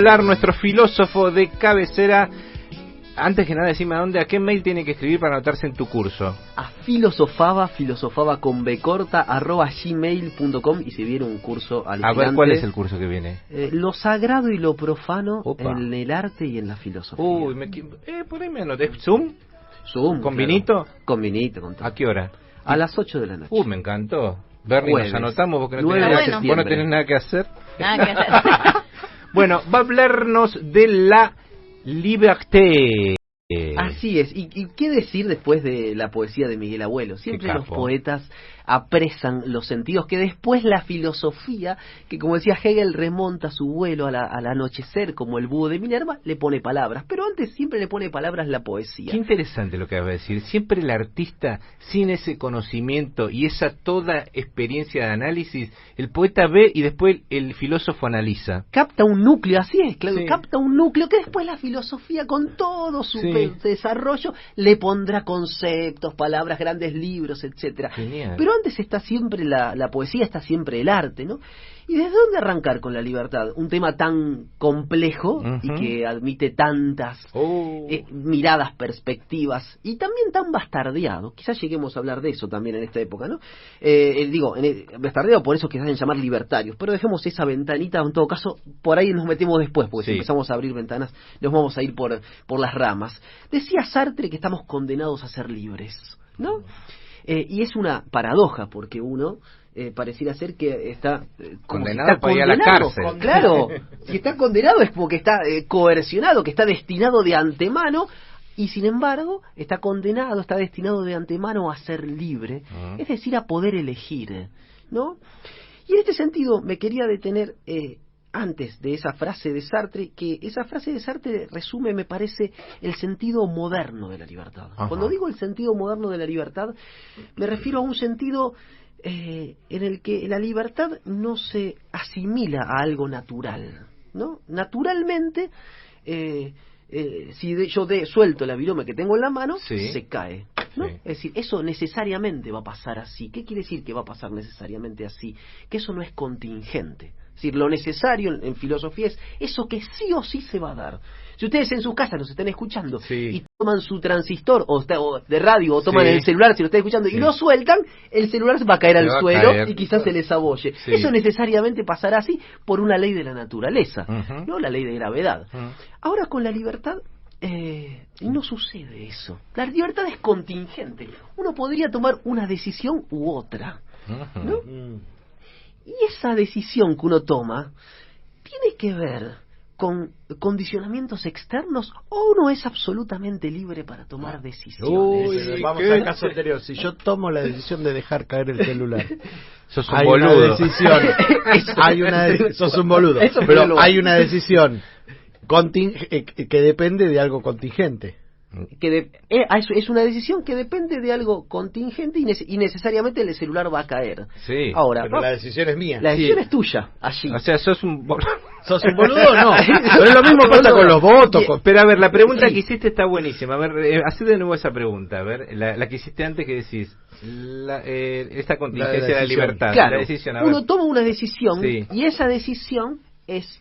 Hablar nuestro filósofo de cabecera. Antes que nada, decime a qué mail tiene que escribir para anotarse en tu curso. A filosofaba con b corta @gmail.com, y si viene un curso al A ver, ¿cuál es el curso que viene? Lo sagrado y lo profano. Opa. En el arte y en la filosofía. Uy, por ahí me anoté. ¿Zoom? Zoom, ¿Con claro. vinito? Con vinito, con todo. ¿A qué hora? A las 8 de la noche. Me encantó. Bernie, Jueves. nos anotamos porque no 9 tenés, de vos no septiembre. tenés nada que hacer. Nada que hacer. Bueno, va a hablarnos de la liberté. Así es, y qué decir después de la poesía de Miguel Abuelo. Siempre Qué los capo. poetas apresan los sentidos que después la filosofía, que como decía Hegel, remonta su vuelo al anochecer como el búho de Minerva, le pone palabras, pero antes siempre le pone palabras la poesía. Qué interesante lo que vas a decir. Siempre el artista, sin ese conocimiento y esa toda experiencia de análisis, el poeta ve y después el filósofo analiza. Capta un núcleo, así es, Claudio, Sí. capta un núcleo que después la filosofía, con todo su Sí. desarrollo, le pondrá conceptos, palabras, grandes libros, etcétera. Genial. Pero antes está siempre la poesía, está siempre el arte, ¿no? ¿Y desde dónde arrancar con la libertad? Un tema tan complejo y Ujú. que admite tantas miradas, perspectivas, y también tan bastardeado. Quizás lleguemos a hablar de eso también en esta época, ¿no? Bastardeado, por eso que se hacen llamar libertarios, pero dejemos esa ventanita, en todo caso, por ahí nos metemos después, porque Sí. si empezamos a abrir ventanas, nos vamos a ir por las ramas. Decía Sartre que estamos condenados a ser libres, ¿no? Y es una paradoja, porque uno pareciera ser que está Condenado para ir a la cárcel. Claro, si está condenado es porque está coercionado, que está destinado de antemano, y sin embargo está condenado, está destinado de antemano a ser libre, es decir, a poder elegir, ¿no? Y en este sentido me quería detener antes de esa frase de Sartre, que esa frase de Sartre resume, me parece, el sentido moderno de la libertad. Ajá. Cuando digo el sentido moderno de la libertad, me refiero a un sentido en el que la libertad no se asimila a algo natural, ¿no? Naturalmente, si yo suelto la virome que tengo en la mano, Sí. se cae, ¿no? Sí. Es decir, eso necesariamente va a pasar así. ¿Qué quiere decir que va a pasar necesariamente así? Que eso no es contingente. Es decir, lo necesario en filosofía es eso que sí o sí se va a dar. Si ustedes en sus casas nos están escuchando Sí. y toman su transistor o de radio o toman Sí. el celular, si lo están escuchando, Sí. y lo sueltan, el celular va a caer Se al va a suelo caer. y quizás se les abolle. Sí. Eso necesariamente pasará así por una ley de la naturaleza, Ujú. no la ley de gravedad. Ujú. Ahora con la libertad no sucede eso. La libertad es contingente. Uno podría tomar una decisión u otra, Ujú. ¿no? Y esa decisión que uno toma tiene que ver con condicionamientos externos, o uno es absolutamente libre para tomar decisiones. Uy, Pero vamos ¿qué? al caso anterior. Si yo tomo la decisión de dejar caer el celular, Sos un hay boludo. una decisión. Sos un boludo. Eso Pero lo- hay una decisión que depende de algo contingente. Es una decisión que depende de algo contingente y necesariamente el celular va a caer. Sí. Ahora, Pero la decisión es mía. la decisión Sí. es tuya, allí. O sea, sos un boludo. ¿Sos un boludo o no? Pero es lo mismo pasa con los votos. Pero a ver, la pregunta Sí. que hiciste está buenísima. A ver, hacé de nuevo esa pregunta. A ver, la que hiciste antes, que decís, esta contingencia de la decisión. libertad. Claro, La decisión, a ver. uno toma una decisión Sí. y esa decisión es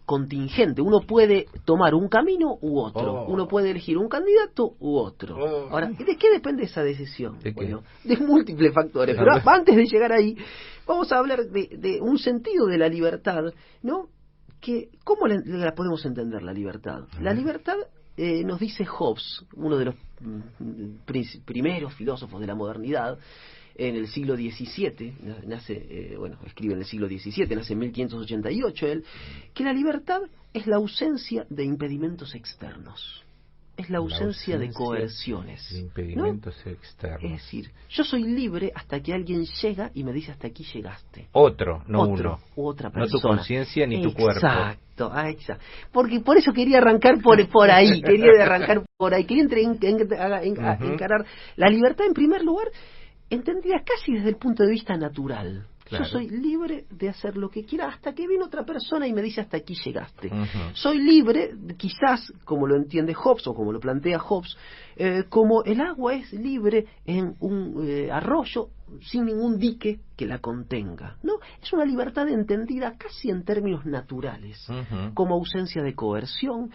contingente. Uno puede tomar un camino u otro. Oh. Uno puede elegir un candidato u otro. Oh. Ahora, ¿de qué depende esa decisión? ¿De qué? Bueno, de múltiples factores. A Pero ver. antes de llegar ahí, vamos a hablar de un sentido de la libertad, ¿no? ¿Cómo la podemos entender la libertad? La libertad, nos dice Hobbes, uno de los primeros filósofos de la modernidad, en el siglo XVII, escribe en el siglo XVII, nace en 1588 él, que la libertad es la ausencia de impedimentos externos, es la ausencia de coerciones, de ¿no? impedimentos externos. Es decir, yo soy libre hasta que alguien llega y me dice hasta aquí llegaste. Otro, no Otro, uno. u otra No tu persona. conciencia ni tu cuerpo. Exacto. Porque por eso quería arrancar por ahí, quería encarar la libertad en primer lugar, entendida casi desde el punto de vista natural. Claro. Yo soy libre de hacer lo que quiera hasta que viene otra persona y me dice hasta aquí llegaste. Ujú. Soy libre, quizás, como lo entiende Hobbes o como lo plantea Hobbes, como el agua es libre en un arroyo sin ningún dique que la contenga, ¿no? Es una libertad entendida casi en términos naturales, Ujú. como ausencia de coerción,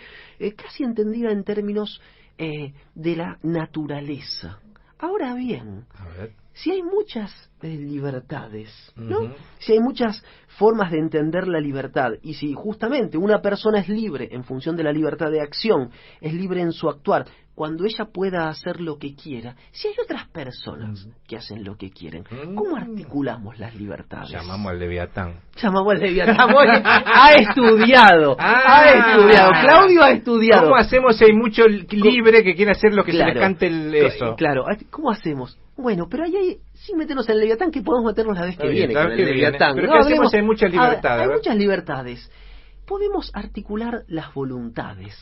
casi entendida en términos de la naturaleza. Ahora bien, A ver. si hay muchas libertades, ¿no? Ujú. Si hay muchas formas de entender la libertad, y si justamente una persona es libre en función de la libertad de acción, es libre en su actuar, cuando ella pueda hacer lo que quiera, si hay otras personas que hacen lo que quieren, ¿cómo articulamos las libertades? Llamamos al Leviatán. Llamamos al Leviatán. Ha estudiado, ha estudiado. Claudio ha estudiado. ¿Cómo hacemos si hay mucho libre que quiere hacer lo que se Claro. le cante eso? Claro, ¿cómo hacemos? Bueno, pero ahí hay, sin meternos en el Leviatán, que podemos meternos la vez que Está bien, viene la con vez el que viene. Leviatán. Pero No, ¿qué hacemos hablemos- si hay mucha libertad? Hay A ver. muchas libertades. Podemos articular las voluntades,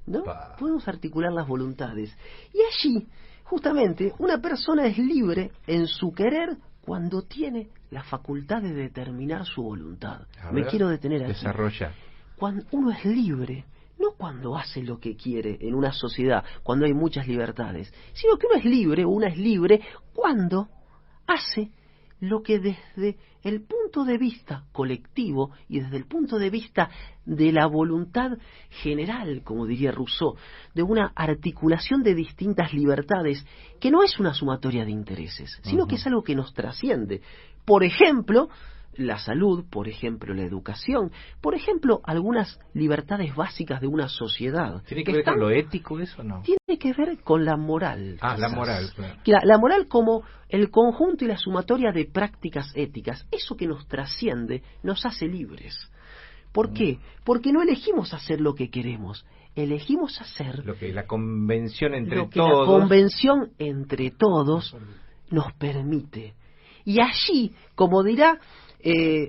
¿no? Apa. Podemos articular las voluntades. Y allí, justamente, una persona es libre en su querer cuando tiene la facultad de determinar su voluntad. A Me ver, quiero detener aquí. Desarrolla. Cuando uno es libre, no cuando hace lo que quiere en una sociedad, cuando hay muchas libertades, sino que uno es libre, o una es libre cuando hace lo que desde el punto de vista colectivo y desde el punto de vista de la voluntad general, como diría Rousseau, de una articulación de distintas libertades, que no es una sumatoria de intereses, sino que es algo que nos trasciende. Por ejemplo, la salud, por ejemplo, la educación, por ejemplo, algunas libertades básicas de una sociedad. ¿Tiene que ver con lo ético eso o no? Tiene que ver con la moral. Ah, la quizás. moral, claro. La moral como el conjunto y la sumatoria de prácticas éticas. Eso que nos trasciende nos hace libres. ¿Por qué? Porque no elegimos hacer lo que queremos. Elegimos hacer Lo que la convención entre lo que todos. la convención entre todos nos permite. Y allí, como dirá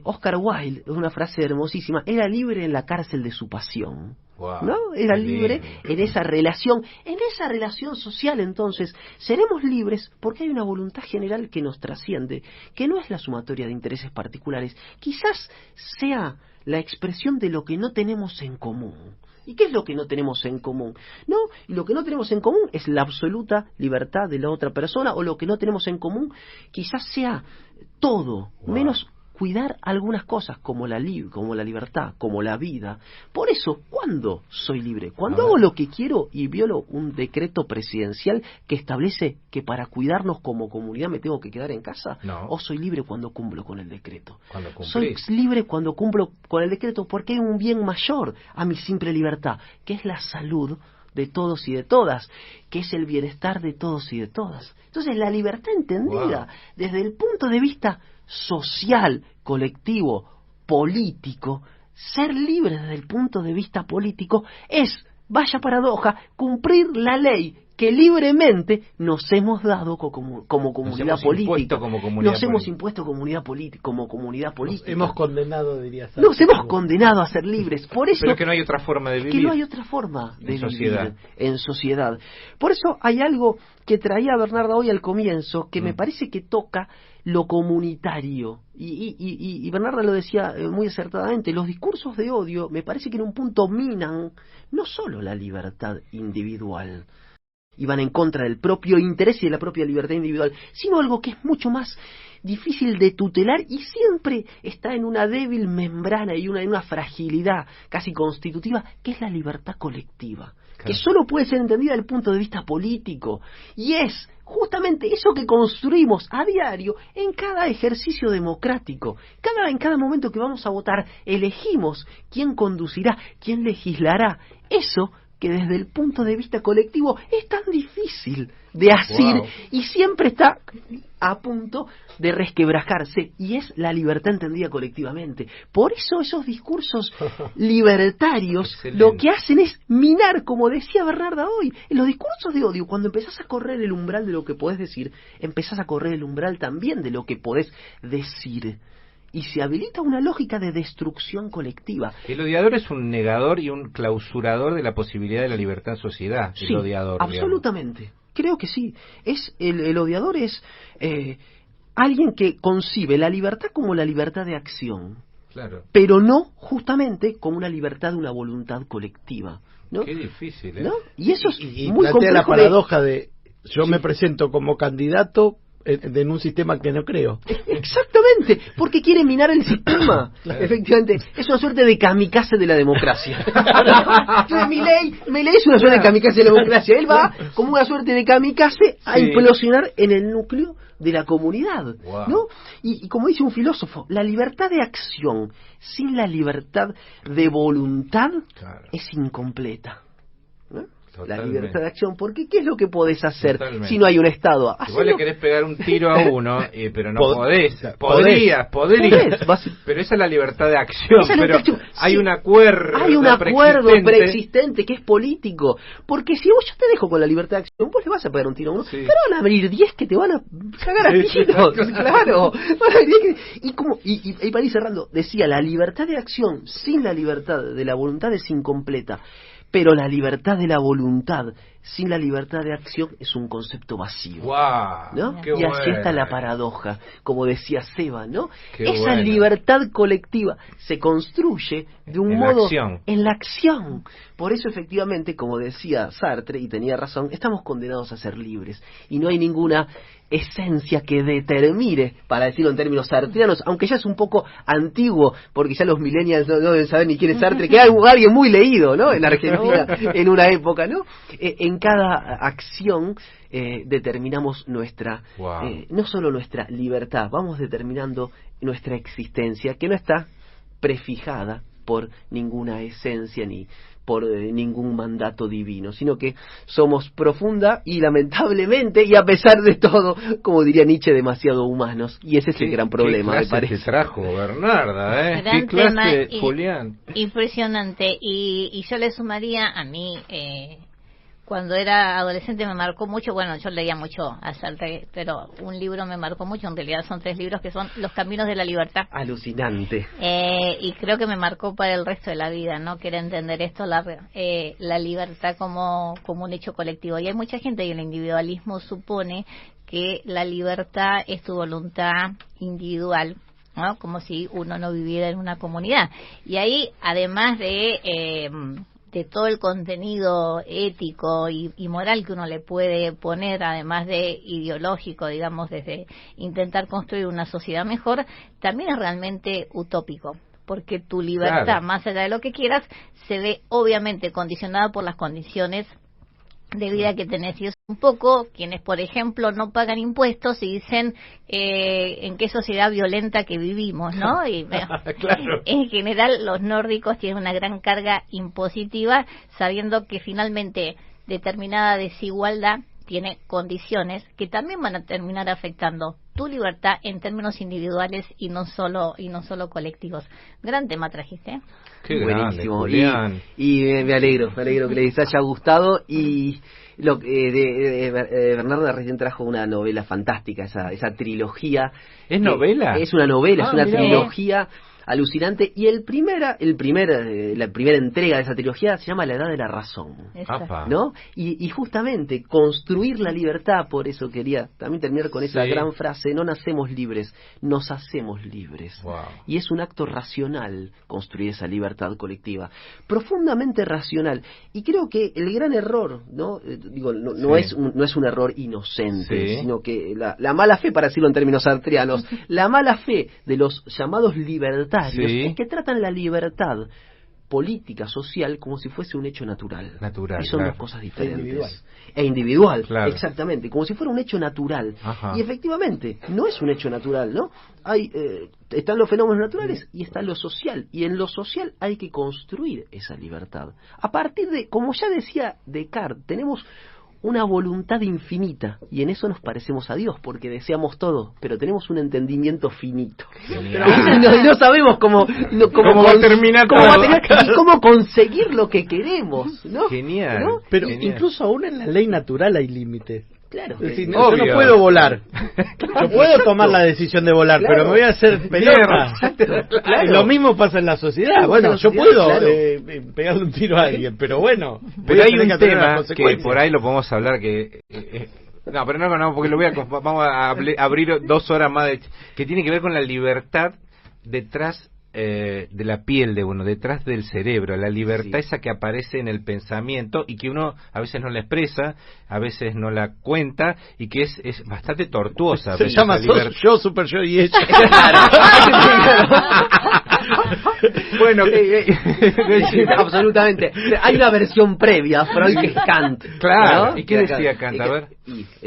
Oscar Wilde, es una frase hermosísima, era libre en la cárcel de su pasión. Wow, ¿No? Era qué libre lindo. en esa relación social. Entonces seremos libres porque hay una voluntad general que nos trasciende, que no es la sumatoria de intereses particulares, quizás sea la expresión de lo que no tenemos en común. ¿Y qué es lo que no tenemos en común? No, lo que no tenemos en común es la absoluta libertad de la otra persona, o lo que no tenemos en común quizás sea todo, Wow. menos cuidar algunas cosas como la libertad, como la vida. Por eso, ¿cuándo soy libre? Cuando A ver. hago lo que quiero y violo un decreto presidencial que establece que para cuidarnos como comunidad me tengo que quedar en casa. No. ¿O soy libre cuando cumplo con el decreto? Cuando Soy cumplís. libre cuando cumplo con el decreto porque hay un bien mayor a mi simple libertad, que es la salud de todos y de todas, que es el bienestar de todos y de todas. Entonces, la libertad entendida Wow. desde el punto de vista social, colectivo, político, ser libre desde el punto de vista político es, vaya paradoja, cumplir la ley que libremente nos hemos dado como comunidad hemos política. impuesto como comunidad Nos hemos política. impuesto como comunidad política. Hemos condenado, diría Sartre. Nos hemos condenado a ser libres. Por eso Pero es que no hay otra forma de es vivir. que no hay otra forma de En vivir sociedad. en sociedad. Por eso hay algo que traía Bernarda hoy al comienzo, que me Mm. parece que toca lo comunitario. Y Bernarda lo decía muy acertadamente, los discursos de odio me parece que en un punto minan no solo la libertad individual, y van en contra del propio interés y de la propia libertad individual, sino algo que es mucho más difícil de tutelar y siempre está en una débil membrana y en una fragilidad casi constitutiva, que es la libertad colectiva, que solo puede ser entendida desde el punto de vista político, y es justamente eso que construimos a diario en cada ejercicio democrático. En cada momento que vamos a votar, elegimos quién conducirá, quién legislará. Eso que desde el punto de vista colectivo es tan difícil de asir, Wow. y siempre está a punto de resquebrajarse, y es la libertad entendida colectivamente. Por eso esos discursos libertarios Excelente. lo que hacen es minar, como decía Bernarda hoy, en los discursos de odio. Cuando empezás a correr el umbral de lo que podés decir, empezás a correr el umbral también de lo que podés decir, y se habilita una lógica de destrucción colectiva. El odiador es un negador y un clausurador de la posibilidad de la libertad en sociedad. Sí, El odiador, absolutamente. Creo que sí. El odiador es alguien que concibe la libertad como la libertad de acción, Claro. pero no justamente como una libertad de una voluntad colectiva, ¿no? Qué difícil, ¿eh? ¿No? Y eso es Y muy plantea la complejo paradoja de yo me presento como candidato en un sistema que no creo. Exactamente, porque quiere minar el sistema. Efectivamente, es una suerte de kamikaze de la democracia. Entonces Milei es una suerte de kamikaze de la democracia. Él va como una suerte de kamikaze a Sí. implosionar en el núcleo de la comunidad, Wow. ¿no? Y como dice un filósofo, la libertad de acción sin la libertad de voluntad Claro. es incompleta, ¿no? La Totalmente. libertad de acción, porque ¿qué es lo que podés hacer Totalmente. si no hay un Estado? Igual Hacelo. le querés pegar un tiro a uno, pero no Pod- podés. podés. Podrías. Vas- Pero esa es la libertad de acción. Esa es la Pero libertad de acción. hay Sí. un acuerdo Hay un acuerdo preexistente que es político. Porque si yo te dejo con la libertad de acción, vos le vas a pegar un tiro a uno. Sí. Pero van a abrir 10 que te van a cagar a Sí, tiros. claro. Claro. Van a abrir 10 y para ir cerrando, decía, la libertad de acción sin la libertad de la voluntad es incompleta. Pero la libertad de la voluntad sin la libertad de acción es un concepto vacío. ¡Guau! ¿No? Qué Y así bueno. está la paradoja, como decía Seba, ¿no? Qué Esa bueno. libertad colectiva se construye de un En la modo acción. en la acción. Por eso efectivamente, como decía Sartre, y tenía razón, estamos condenados a ser libres y no hay ninguna esencia que determine, para decirlo en términos sartreanos, aunque ya es un poco antiguo, porque ya los millennials no deben saber ni quién es Sartre, que hay alguien muy leído, ¿no? En Argentina, en una época, ¿no? En cada acción determinamos nuestra, Wow. no solo nuestra libertad, vamos determinando nuestra existencia, que no está prefijada por ninguna esencia ni por ningún mandato divino, sino que somos profunda y lamentablemente, y a pesar de todo, como diría Nietzsche, demasiado humanos, y ese es el gran problema, me ¿Qué clase parece. te trajo, Bernarda, ¿eh? Gran ¿Qué clase, tema y- Julián? Impresionante. Y yo le sumaría a mí, cuando era adolescente me marcó mucho, bueno, yo leía mucho a Sartre, pero un libro me marcó mucho, en realidad son 3 libros que son Los Caminos de la Libertad. Alucinante. Y creo que me marcó para el resto de la vida, ¿no? Querer entender esto, la libertad como un hecho colectivo. Y hay mucha gente y el individualismo supone que la libertad es tu voluntad individual, ¿no? Como si uno no viviera en una comunidad. Y ahí, además de todo el contenido ético y moral que uno le puede poner, además de ideológico, digamos, desde intentar construir una sociedad mejor, también es realmente utópico, porque tu libertad, Claro. más allá de lo que quieras, se ve obviamente condicionada por las condiciones de vida que tenés. Y es un poco quienes, por ejemplo, no pagan impuestos y dicen en qué sociedad violenta que vivimos, ¿no? Y Claro. en general los nórdicos tienen una gran carga impositiva, sabiendo que finalmente determinada desigualdad tiene condiciones que también van a terminar afectando tu libertad en términos individuales y no solo colectivos. Gran tema trajiste, ¿eh? Qué grande, Buenísimo. Julián. Y me alegro que les haya gustado. Y lo Bernardo recién trajo una novela fantástica, esa trilogía. ¿Es novela? Es una novela, es una mirá. trilogía alucinante. Y la primera entrega de esa trilogía se llama La Edad de la Razón. Esa. Apa. ¿No? Y justamente construir la libertad, por eso quería también terminar con esa Sí. gran frase: no nacemos libres, nos hacemos libres. Wow. Y es un acto racional construir esa libertad colectiva, profundamente racional. Y creo que el gran error, ¿no? No Sí. es un error inocente, Sí. sino que la mala fe, para decirlo en términos sartreanos, la mala fe de los llamados libertarios Sí. es que tratan la libertad política, social, como si fuese un hecho natural. Natural, Y son claro. dos cosas diferentes. individual. E individual, Claro. exactamente, como si fuera un hecho natural. Ajá. Y efectivamente, no es un hecho natural, ¿no? Están los fenómenos naturales y está lo social. Y en lo social hay que construir esa libertad. A partir de, como ya decía Descartes, tenemos una voluntad infinita y en eso nos parecemos a Dios porque deseamos todo, pero tenemos un entendimiento finito. Genial. Y no sabemos cómo va a terminar todo. y cómo conseguir lo que queremos, ¿no? Genial. ¿No? Pero Genial. incluso aún en la ley natural hay límites. Claro. Es decir, Obvio. yo no puedo volar. Yo puedo tomar la decisión de volar, Claro. pero me voy a hacer pelota. Claro. Y lo mismo pasa en la sociedad. Claro, Bueno, en la yo sociedad, puedo claro. pegarle un tiro a alguien, pero bueno. voy Pero a hay tener un que tener las tema que consecuencias. por ahí lo podemos hablar, que No, pero no, porque vamos a abrir 2 horas más que tiene que ver con la libertad detrás de la piel de uno, detrás del cerebro, la libertad esa que aparece en el pensamiento y que uno a veces no la expresa, a veces no la cuenta y que es bastante tortuosa. Se llama yo, super yo y ella. Bueno, absolutamente. Hay una versión previa, Freud, que es Kant. Claro. ¿No? ¿Y qué decía Kant? A ver.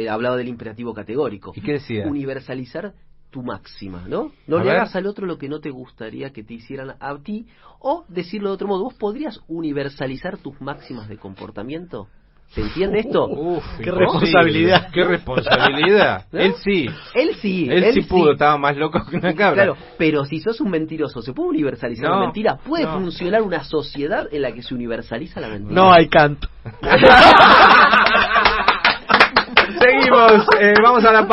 Hablaba del imperativo categórico. ¿Y qué decía? Universalizar tu máxima, ¿no? No le hagas al otro lo que no te gustaría que te hicieran a ti, o decirlo de otro modo, ¿vos podrías universalizar tus máximas de comportamiento? ¿Se entiende esto? ¡Qué responsabilidad! ¡Qué responsabilidad! ¿No? Él sí pudo, estaba más loco que una cabra. Claro, pero si sos un mentiroso, ¿se puede universalizar la mentira? ¿Puede funcionar una sociedad en la que se universaliza la mentira? No hay Kant. Seguimos, vamos a la